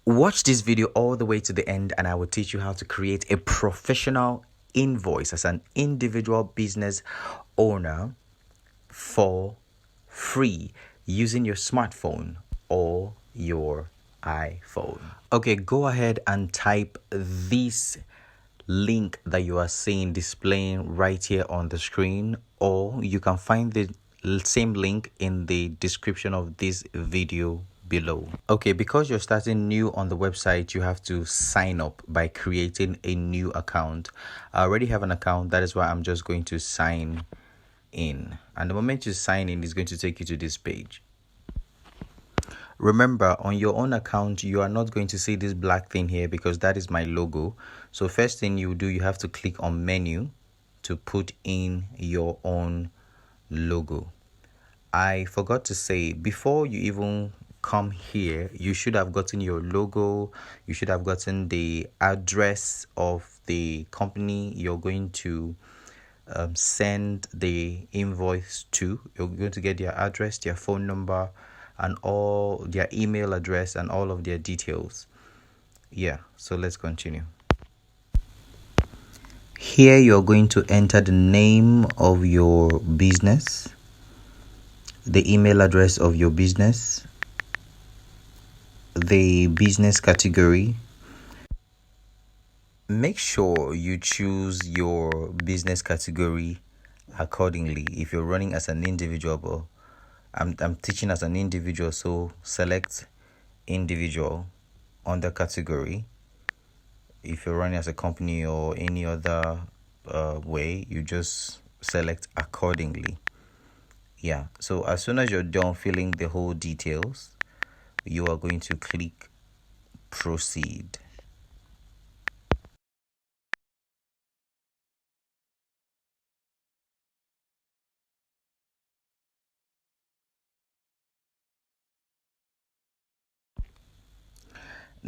Watch this video all the way to the end and I will teach you how to create a professional invoice as an individual business owner for free using your smartphone or your iPhone. Okay, go ahead and type this link that you are seeing displaying right here on the screen, or you can find the same link in the description of this video below. Okay, because you're starting new on the website, you have to sign up by creating a new account. I already have an account, that is why I'm just going to sign in, and the moment you sign in, it's going to take you to this page. Remember, on your own account, you are not going to see this black thing here because that is my logo. So first thing you do, you have to click on menu to put in your own logo. I forgot to say, before you even come here, you should have gotten your logo. You should have gotten the address of the company you're going to send the invoice to. You're going to get their address, their phone number, and all their email address and all of their details. Yeah, so let's continue. Here you're going to enter the name of your business, the email address of your business, the business category. Make sure you choose your business category accordingly. If you're running as an individual, but I'm teaching as an individual, so select individual under category. If you're running as a company or any other way, you just select accordingly. Yeah, so as soon as you're done filling the whole details, you are going to click proceed.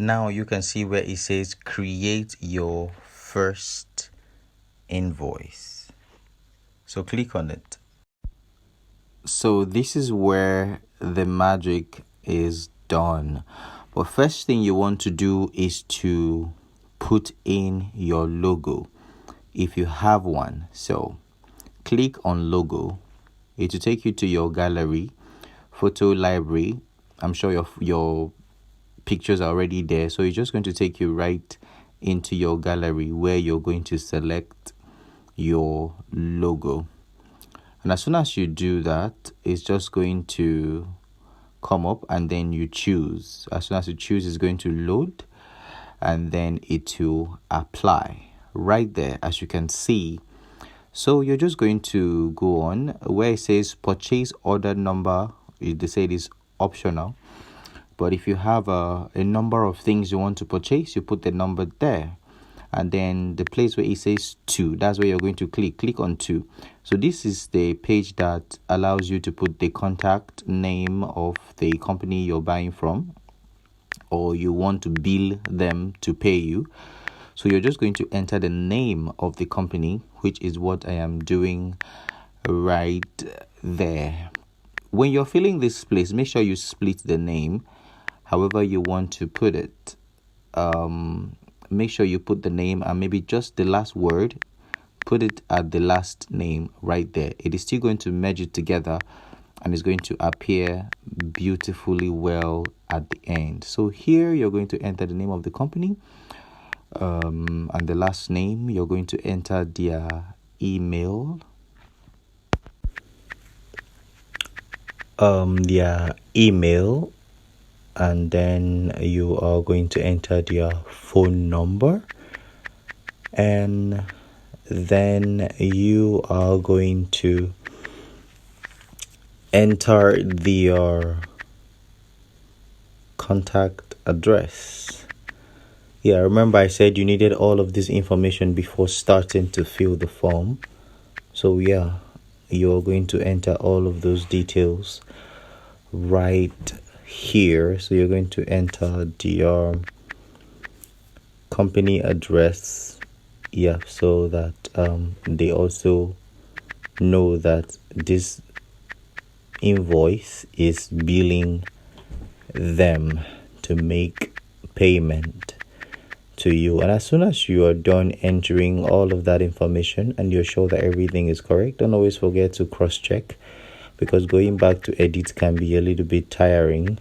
Now you can see where it says create your first invoice. So click on it. So this is where the magic is done. But first thing you want to do is to put in your logo if you have one. So click on logo. It will take you to your gallery, photo library. I'm sure your pictures are already there, so it's just going to take you right into your gallery where you're going to select your logo. And as soon as you do that, it's just going to come up and then you choose. As soon as you choose, it's going to load and then it will apply right there, as you can see. So you're just going to go on where it says purchase order number. They say it is optional, but if you have a number of things you want to purchase, you put the number there. And then the place where it says to, that's where you're going to click on to. So this is the page that allows you to put the contact name of the company you're buying from, or you want to bill them to pay you. So you're just going to enter the name of the company, which is what I am doing right there. When you're filling this place, make sure you split the name however you want to put it. Make sure you put the name and maybe just the last word, put it at the last name right there. It is still going to merge it together and it's going to appear beautifully well at the end. So here you're going to enter the name of the company and the last name. You're going to enter their email, and then you are going to enter their phone number, and then you are going to enter their contact address. Yeah, remember I said you needed all of this information before starting to fill the form. So yeah, you're going to enter all of those details right here. So you're going to enter the company address, yeah, so that they also know that this invoice is billing them to make payment to you. And as soon as you are done entering all of that information and you're sure that everything is correct, don't always forget to cross-check, because going back to edit can be a little bit tiring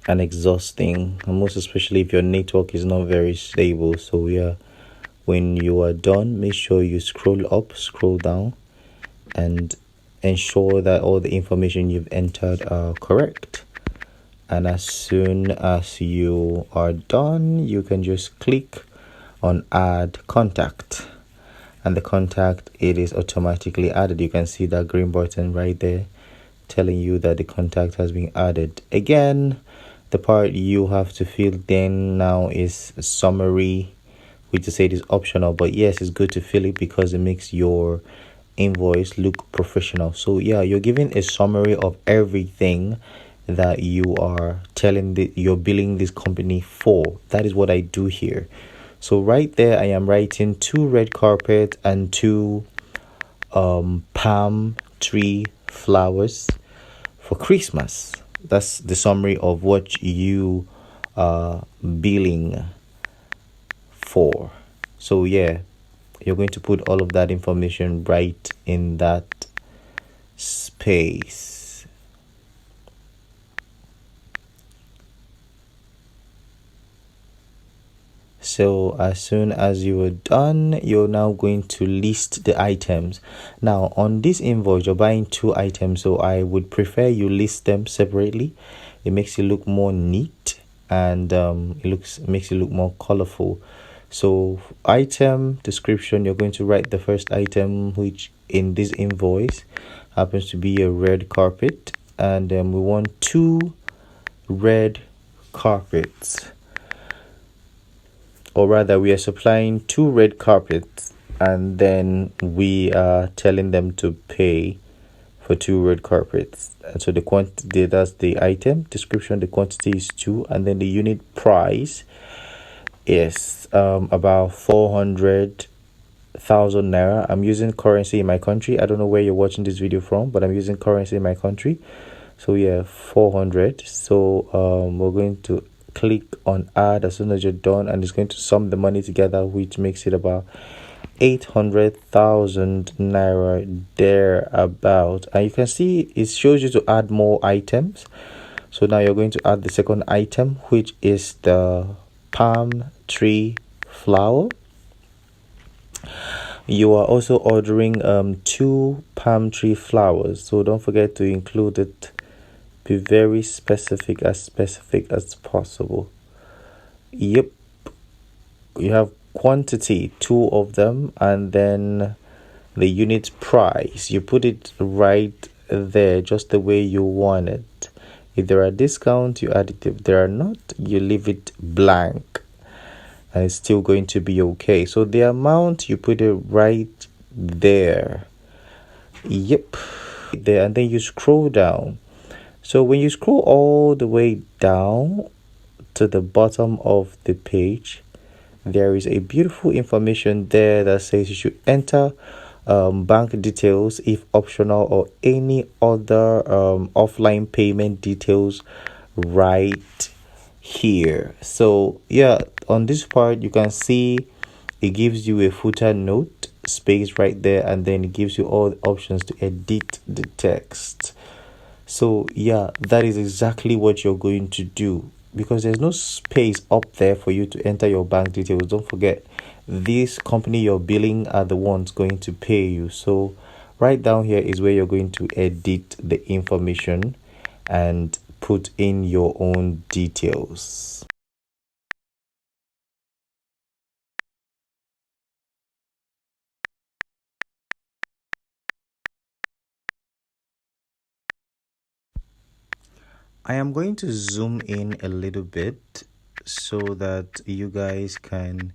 and exhausting, and most especially if your network is not very stable. So yeah, when you are done, make sure you scroll up, scroll down, and ensure that all the information you've entered are correct. And as soon as you are done, you can just click on add contact, and the contact, it is automatically added. You can see that green button right there telling you that the contact has been added. Again, the part you have to fill then now is a summary, which to say it is optional, but yes, it's good to fill it because it makes your invoice look professional. So yeah, you're giving a summary of everything that you are you're billing this company for. That is what I do here. So right there, I am writing 2 red carpet and 2 palm tree flowers for Christmas. That's the summary of what you are billing for. So yeah, you're going to put all of that information right in that space. So as soon as you are done, you're now going to list the items. Now on this invoice, you're buying 2 items, so I would prefer you list them separately. It makes it look more neat, and makes it look more colorful. So item description, you're going to write the first item, which in this invoice happens to be a red carpet, and we want 2 red carpets. Or rather, we are supplying 2 red carpets, and then we are telling them to pay for 2 red carpets. And so the quantity, that's the item description, the quantity is 2, and then the unit price is about 400,000 naira. I'm using currency in my country. I don't know where you're watching this video from, but I'm using currency in my country. So yeah, 400. So we're going to click on add as soon as you're done, and it's going to sum the money together, which makes it about 800,000 naira thereabout. And you can see it shows you to add more items. So now you're going to add the second item, which is the palm tree flower. You are also ordering 2 palm tree flowers, so don't forget to include it. Be very specific as possible. Yep, you have quantity, 2 of them, and then the unit price, you put it right there just the way you want it. If there are discounts, you add it. If there are not, you leave it blank, and it's still going to be okay. So the amount, you put it right there. Yep, there, and then you scroll down. So when you scroll all the way down to the bottom of the page, there is a beautiful information there that says you should enter bank details if optional, or any other offline payment details right here. So yeah, on this part you can see it gives you a footer note space right there, and then it gives you all the options to edit the text. So yeah, that is exactly what you're going to do, because there's no space up there for you to enter your bank details. Don't forget, this company you're billing are the ones going to pay you. So right down here is where you're going to edit the information and put in your own details. I am going to zoom in a little bit so that you guys can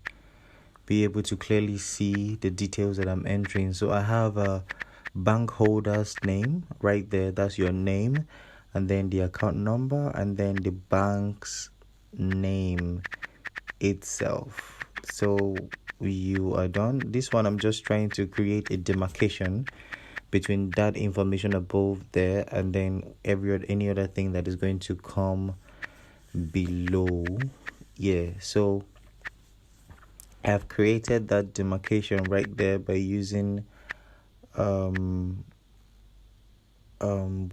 be able to clearly see the details that I'm entering. So I have a bank holder's name right there. That's your name, and then the account number, and then the bank's name itself. So you are done. This one, I'm just trying to create a demarcation between that information above there and then any other thing that is going to come below. Yeah, so I've created that demarcation right there by using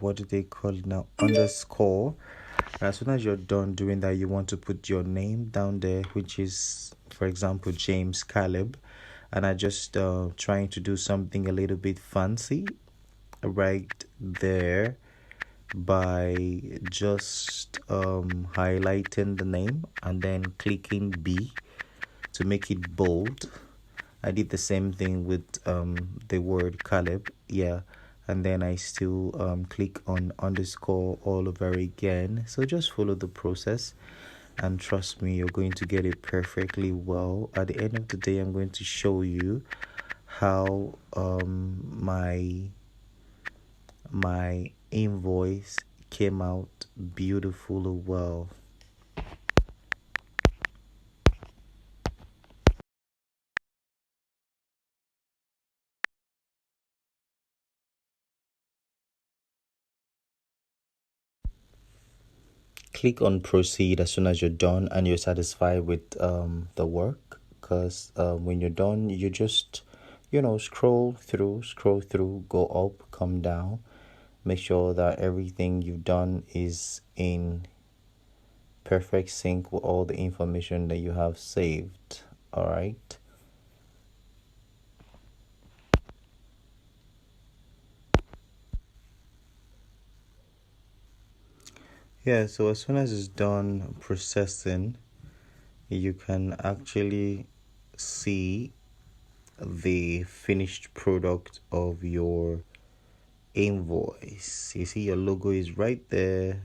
what do they call it now, underscore. As soon as you're done doing that, you want to put your name down there, which is, for example, James Caleb. And I just trying to do something a little bit fancy right there by just highlighting the name and then clicking B to make it bold. I did the same thing with the word Caleb, yeah, and then I still click on underscore all over again. So just follow the process, and trust me, you're going to get it perfectly well. At the end of the day, I'm going to show you how my invoice came out beautiful well. Click on proceed as soon as you're done and you're satisfied with the work, because when you're done, you just scroll through, go up, come down, make sure that everything you've done is in perfect sync with all the information that you have saved. All right. Yeah, so as soon as it's done processing, you can actually see the finished product of your invoice. You see your logo is right there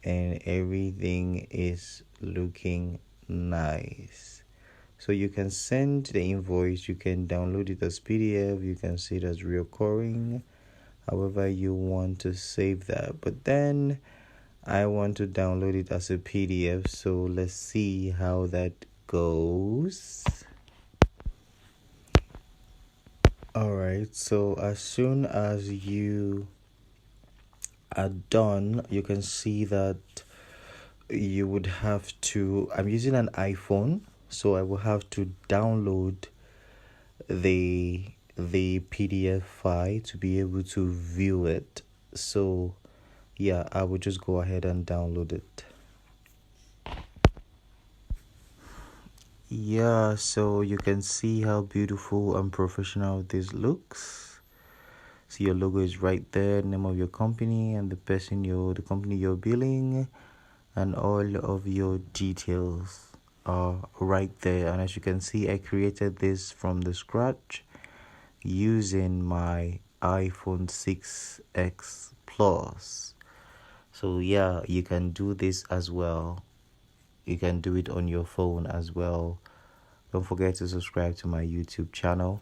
and everything is looking nice. So you can send the invoice, you can download it as PDF, you can see it as recurring, however you want to save that. But then I want to download it as a PDF, so let's see how that goes. Alright, so as soon as you are done, you can see that you would have to, I'm using an iPhone, so I will have to download the PDF file to be able to view it. So yeah, I will just go ahead and download it. Yeah, so you can see how beautiful and professional this looks. See, your logo is right there, name of your company and the company you're billing, and all of your details are right there. And as you can see, I created this from the scratch using my iPhone 6X Plus. So yeah, you can do this as well. You can do it on your phone as well. Don't forget to subscribe to my YouTube channel.